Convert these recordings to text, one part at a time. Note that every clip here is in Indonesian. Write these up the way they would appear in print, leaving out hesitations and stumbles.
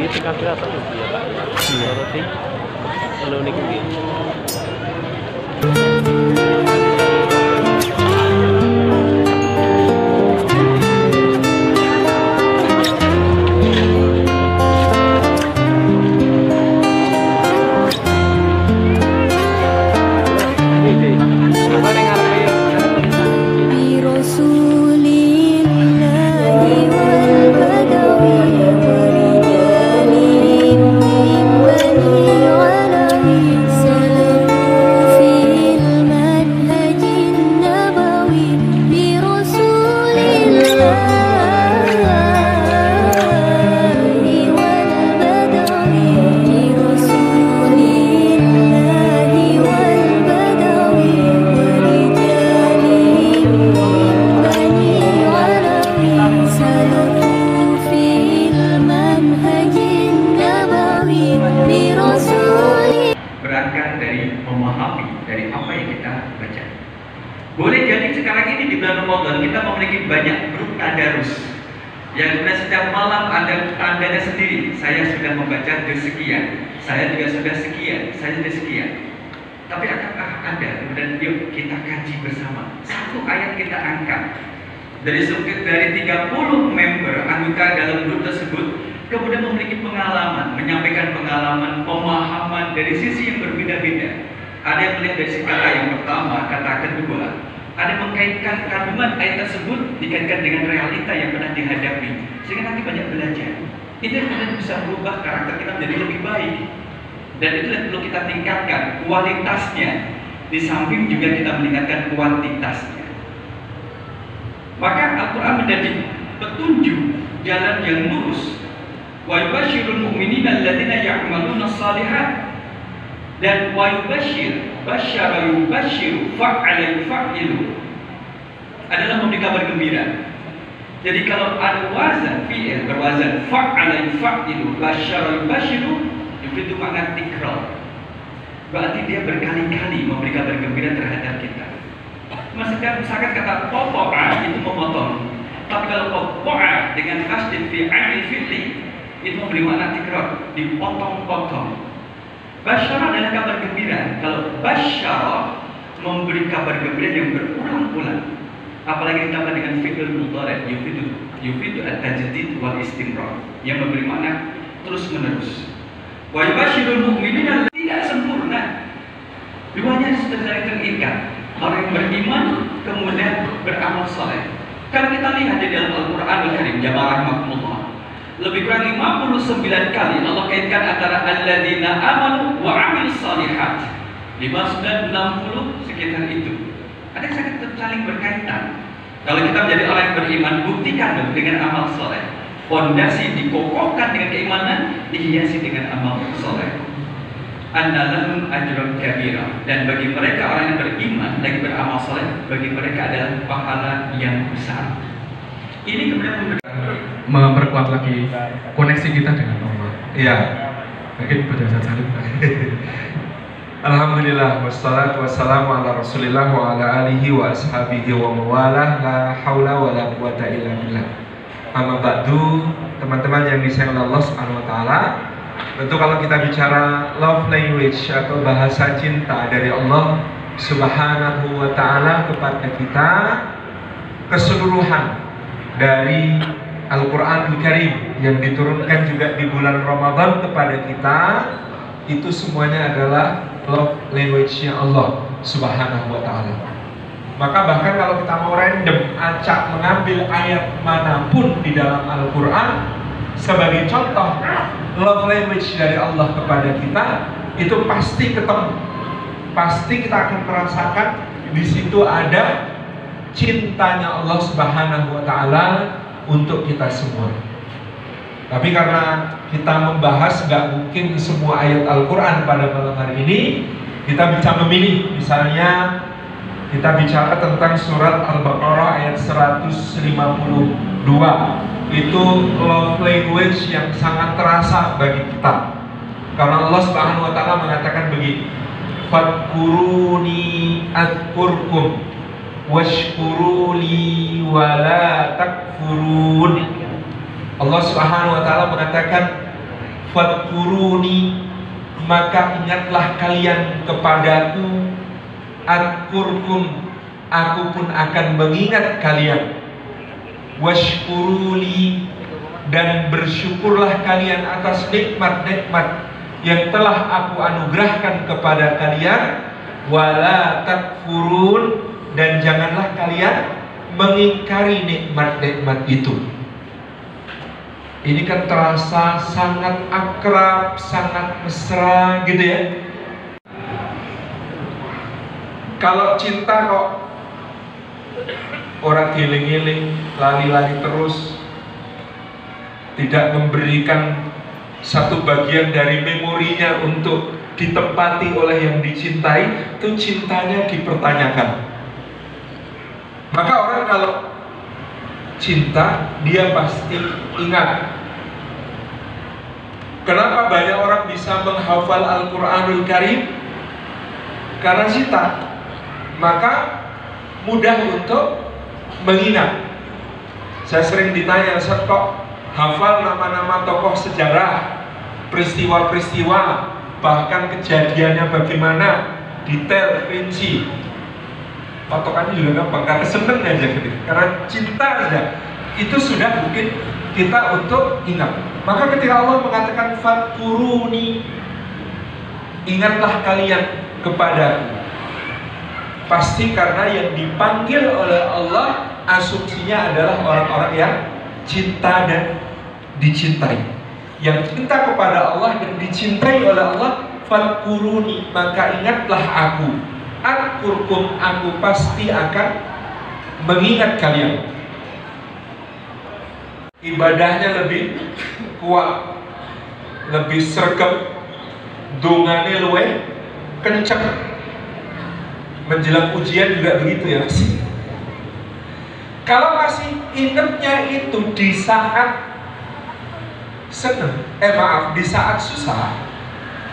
Itu kan kelihatan tuh dia Pak. Roti. Kalau ini gitu. Berangkat dari memahami dari apa yang kita baca. Boleh jadi sekarang ini di bulan Ramadan kita memiliki banyak grup tadarus yang kemudian setiap malam ada tandanya sendiri. Saya sudah membaca sekian, saya juga sudah sekian, saya sudah sekian. Tapi apakah ada kemudian yuk kita kaji bersama satu ayat kita angkat dari 30 member anggota dalam grup tersebut, kemudian memiliki pengalaman, menyampaikan pengalaman, pemahaman dari sisi yang berbeda-beda. Ada yang melihat dari kata yang pertama, kata kedua, ada yang mengkaitkan kandungan ayat tersebut dikaitkan dengan realita yang pernah dihadapi, sehingga nanti banyak belajar. Itu yang kemudian bisa merubah karakter kita menjadi lebih baik. Dan itu yang perlu kita tingkatkan kualitasnya, di samping juga kita meningkatkan kuantitasnya. Maka Al-Quran menjadi petunjuk jalan yang lurus. Wa yubashshirul mu'minina alladziina ya'maluna shalihat, dan wa yubashshir basyara yubashshiru fa'ala yufa'ilu adalah memberi kabar gembira. Jadi kalau ada wazan fi'il berwazan fa'ala yufa'ilu basyara yubashshiru itu makna tikrar. Berarti dia berkali-kali memberi kabar gembira terhadap kita. Misalkan kata popo'a itu memotong. Tapi kalau popo'a dengan tasdid fi 'ainil fi'li itu memberi makna tikrar, dipotong-potong. Basyara adalah kabar gembira. Kalau basyara memberi kabar gembira yang berulang-ulang, apalagi ditambah dengan fi'il mudhari' yufidu at-tajdid wal istimrar, yang memberi makna terus-menerus. Wa yubashshirul mu'minina tidak sempurna. Duanya sudah saling terikat. Orang yang beriman kemudian beramal saleh. Kalau kita lihat di dalam Al-Quran Al-Karim, jamaah rahmatullah, lebih kurang 59 kali Allah kaitkan antara alladzina amanu wa 'amilus shalihat. 59, 60 sekitar itu. Ada yang sangat saling berkaitan. Kalau kita menjadi orang yang beriman, buktikan dong dengan amal saleh. Fondasi dikokohkan dengan keimanan, dihiasi dengan amal saleh. Annalahum ajrun kabira, dan bagi mereka orang yang beriman lagi beramal saleh, bagi mereka adalah pahala yang besar. Ini kemudian memperkuat lagi koneksi kita dengan Allah. Iya, mungkin pada saat salim. Alhamdulillah, wassalatu wassalamu ala rasulillah wa ala alihi wa ashabihi wa mawalah, la hawla wa la quwata illa billah. Amma ba'du, teman-teman yang disayang Allah Subhanahu wa taala, tentu kalau kita bicara love language atau bahasa cinta dari Allah Subhanahu wa taala kepada kita, keseluruhan dari Al-Quranul Karim yang diturunkan juga di bulan Ramadan kepada kita, itu semuanya adalah love language-nya Allah Subhanahu wa taala. Maka bahkan kalau kita mau random acak mengambil ayat manapun di dalam Al-Quran sebagai contoh love language dari Allah kepada kita, itu pasti ketemu. Pasti kita akan merasakan di situ ada cintanya Allah Subhanahu wa taala untuk kita semua. Tapi karena kita membahas gak mungkin semua ayat Al-Quran pada malam hari ini, kita bisa memilih. Misalnya kita bicara tentang surat Al-Baqarah ayat 152. Itu love language yang sangat terasa bagi kita. Karena Allah Subhanahu wa taala mengatakan begini, "Fadkuruni adkurkum washkuruli wala takfurun." Allah Subhanahu wa taala mengatakan, fadkuruni, maka ingatlah kalian kepadaku, adkurkum, aku pun akan mengingat kalian, washkuruli, dan bersyukurlah kalian atas nikmat-nikmat yang telah aku anugerahkan kepada kalian, wala takfurun, dan janganlah kalian mengingkari nikmat-nikmat itu. Ini kan terasa sangat akrab, sangat mesra gitu ya. Kalau cinta kok orang giling-giling, lali-lali terus, tidak memberikan satu bagian dari memorinya untuk ditempati oleh yang dicintai, itu cintanya dipertanyakan. Maka orang kalau cinta, dia pasti ingat. Kenapa banyak orang bisa menghafal Al-Quranul Karim? Karena cinta. Maka mudah untuk mengingat. Saya sering ditanya, Ustaz, kok hafal nama-nama tokoh sejarah, peristiwa-peristiwa, bahkan kejadiannya bagaimana, detail, rinci. Patokannya juga gampang, karena seneng aja gitu. Karena cinta aja, itu sudah mungkin kita untuk ingat. Maka ketika Allah mengatakan fadkuruni, ingatlah kalian kepadaku, pasti karena yang dipanggil oleh Allah asumsinya adalah orang-orang yang cinta dan dicintai. Yang cinta kepada Allah dan dicintai oleh Allah, fadkuruni, maka ingatlah aku, adkurkum, aku pasti akan mengingat kalian. Ibadahnya lebih kuat, lebih sergap, dongane luwe kenceng. Menjelang ujian juga begitu ya Mas. Kalau masih ingatnya itu di saat seneng, di saat susah,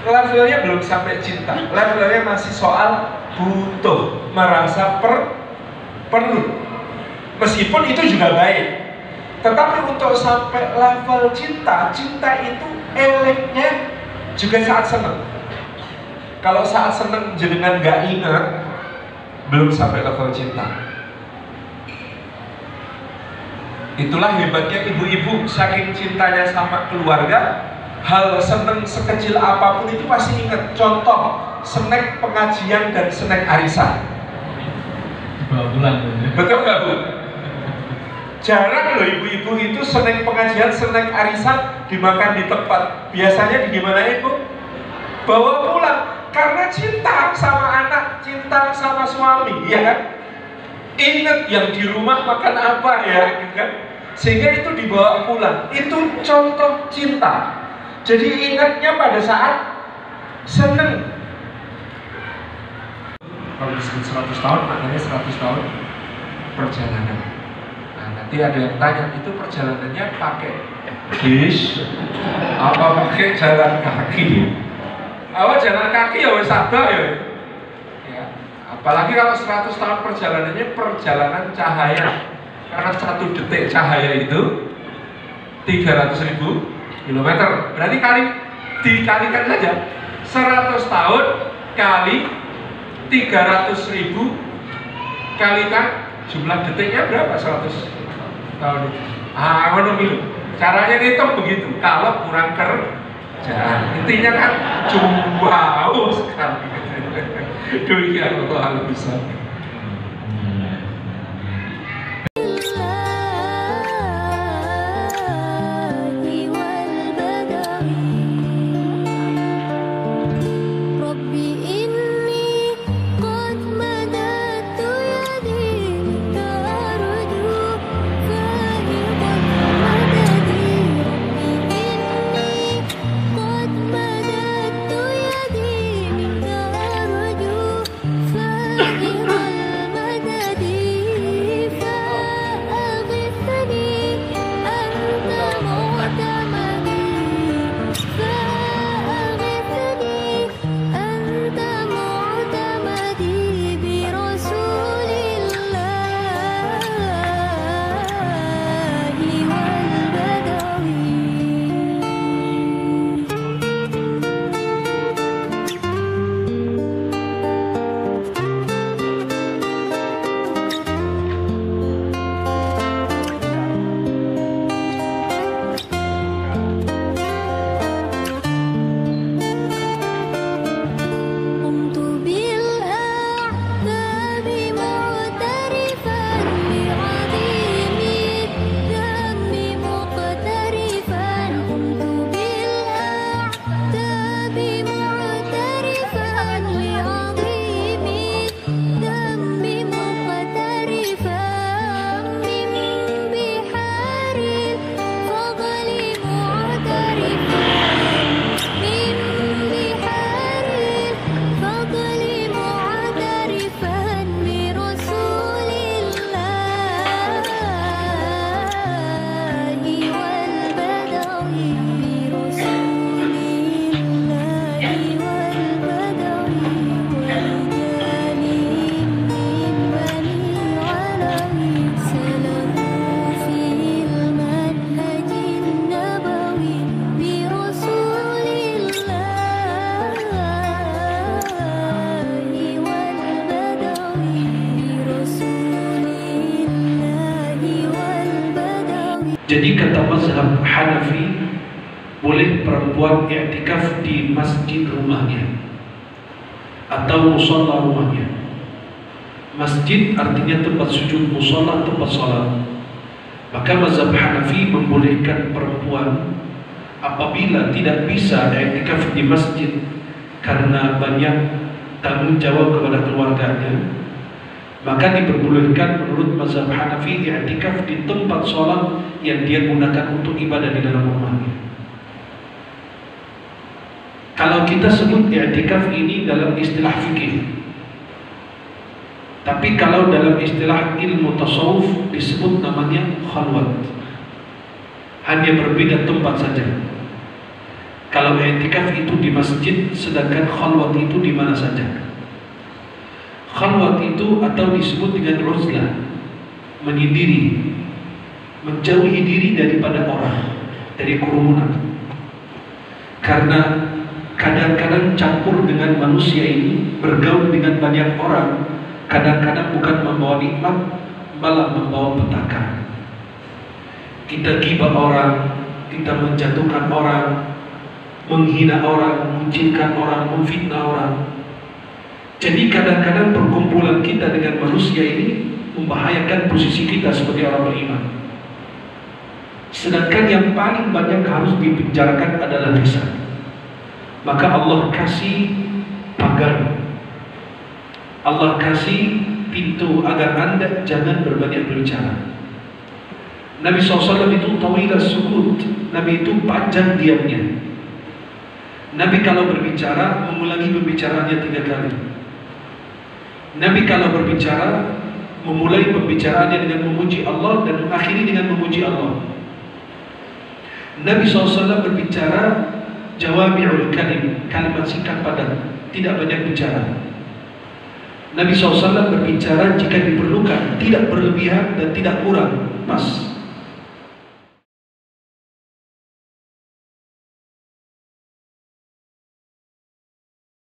levelnya belum sampai cinta, levelnya masih soal butuh, merasa perlu. Meskipun itu juga baik, tetapi untuk sampai level cinta, cinta itu eleknya juga saat seneng. Kalau saat seneng jenengan gak ingat, belum sampai level cinta. Itulah hebatnya ibu-ibu, saking cintanya sama keluarga, hal seneng sekecil apapun itu pasti ingat. Contoh, snack pengajian dan snack arisan. Betul nggak Bu? Jarang loh ibu-ibu itu snack pengajian, snack arisan dimakan di tempat. Biasanya digimanain Bu? Bawa pulang. Karena cinta sama anak, cinta sama suami, ya kan? Ingat yang di rumah makan apa ya, gitu kan? Sehingga itu dibawa pulang. Itu contoh cinta. Jadi ingatnya pada saat seneng. Kalau disebut 100 tahun, maknanya 100 tahun perjalanan. Nah, nanti ada yang tanya, itu perjalanannya pakai bis apa pakai jalan kaki? Awal jalan kaki ya wis ada ya. Apalagi kalau 100 tahun perjalanannya perjalanan cahaya. Karena 1 detik cahaya itu 300.000 kilometer. Berarti dikalikan saja 100 tahun kali 300.000 kalikan jumlah detiknya berapa? 100 tahun itu. Caranya ngitung begitu. Kalau kurang intinya kan jauh sekali. Demikian Allah bisa. Jadi kata mazhab Hanafi, boleh perempuan i'tikaf di masjid rumahnya atau musalla rumahnya. Masjid artinya tempat sujud, musalla tempat salat. Maka mazhab Hanafi membolehkan perempuan apabila tidak bisa i'tikaf di masjid karena banyak tanggung jawab kepada keluarganya, maka diperbolehkan menurut mazhab Hanafi i'tikaf di tempat sholat yang dia gunakan untuk ibadah di dalam rumahnya. Kalau kita sebut i'tikaf ini dalam istilah fikih, tapi kalau dalam istilah ilmu tasawuf disebut namanya khalwat. Hanya berbeda tempat saja. Kalau i'tikaf itu di masjid, sedangkan khalwat itu di mana saja. Khalwat itu atau disebut dengan uzlah, menyendiri, menjauhi diri daripada orang, dari kerumunan. Karena kadang-kadang campur dengan manusia ini, bergaul dengan banyak orang, kadang-kadang bukan membawa nikmat, malah membawa petaka. Kita ghibah orang, kita menjatuhkan orang, menghina orang, mengucilkan orang, memfitnah orang. Jadi kadang-kadang perkumpulan kita dengan manusia ini membahayakan posisi kita sebagai orang beriman. Sedangkan yang paling banyak harus dipenjarakan adalah lisan. Maka Allah kasih pagar, Allah kasih pintu agar Anda jangan berbanyak berbicara. Nabi SAW itu tawilah sukut, Nabi itu panjang diamnya. Nabi kalau berbicara mengulangi pembicaraannya 3 kali. Nabi kalau berbicara memulai pembicaraannya dengan memuji Allah dan mengakhiri dengan memuji Allah. Nabi SAW berbicara jawami'ul kalim, kalimat singkat padat, tidak banyak bicara. Nabi SAW berbicara jika diperlukan, tidak berlebihan dan tidak kurang, pas.